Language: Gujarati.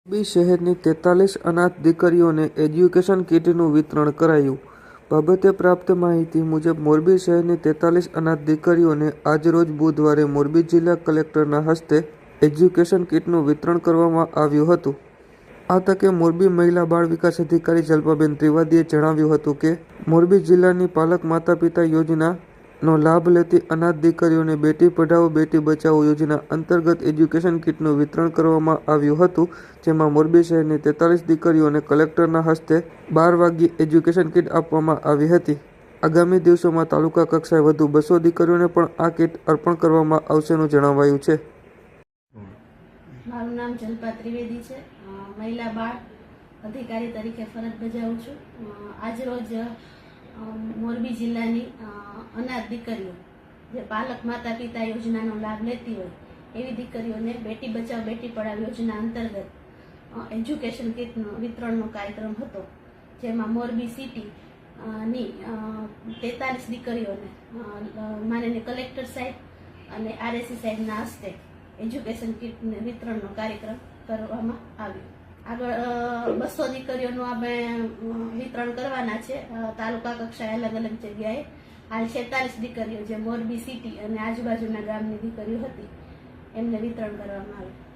મોરબી શહેરની 43 અનાથ દીકરીઓને એજ્યુકેશન કીટનું વિતરણ કરાયું. બાબતે પ્રાપ્ત માહિતી મુજબ મોરબી શહેરની 43 અનાથ દીકરીઓને આજરોજ બુધવારે મોરબી જિલ્લા કલેક્ટરના હસ્તે એજ્યુકેશન કીટનું વિતરણ કરવામાં આવ્યું હતું. આ તકે મોરબી મહિલા બાળ વિકાસ અધિકારી જલ્પાબેન ત્રિવાદીએ જણાવ્યું હતું કે મોરબી જિલ્લાની પાલક માતા પિતા યોજનાનો લાભ લેતી અનાથ દીકરીઓને બેટી પઢાઓ બેટી બચાવો યોજના અંતર્ગત એજ્યુકેશન કીટનું વિતરણ કરવામાં આવ્યું હતું. જેમાં મોરબી શહેરની 43 દીકરીઓને કલેક્ટરના હસ્તે 12 વાગ્યે એજ્યુકેશન કીટ આપવામાં આવી હતી. આગામી દિવસોમાં તાલુકા કક્ષાએ વધુ 200 દીકરીઓને પણ આ કીટ અર્પણ કરવામાં આવશેનું જણાવાયું છે. મારું નામ જલ્પા ત્રિવેદી છે. મહિલા બાળ અધિકારી તરીકે ફરજ બજાવું છું. આજરોજ મોરબી જિલ્લાની અનાથ દીકરીઓ જે પાલક માતા પિતા યોજનાનો લાભ લેતી હોય એવી દીકરીઓને બેટી બચાવ બેટી પઢાઓ યોજના અંતર્ગત એજ્યુકેશન કીટનો વિતરણનો કાર્યક્રમ હતો. જેમાં મોરબી સિટી ની 43 દીકરીઓને માનનીય કલેક્ટર સાહેબ અને આરએસી સાહેબના હસ્તે એજ્યુકેશન કીટ વિતરણનો કાર્યક્રમ કરવામાં આવ્યો. આગળ 200 દીકરીઓનું આપણે વિતરણ કરવાના છે તાલુકા કક્ષાએ અલગ અલગ જગ્યાએ. હાલ 46 દીકરીઓ જે મોરબી સિટી અને આજુબાજુના ગામની દીકરીઓ હતી એમને વિતરણ કરવામાં આવ્યું.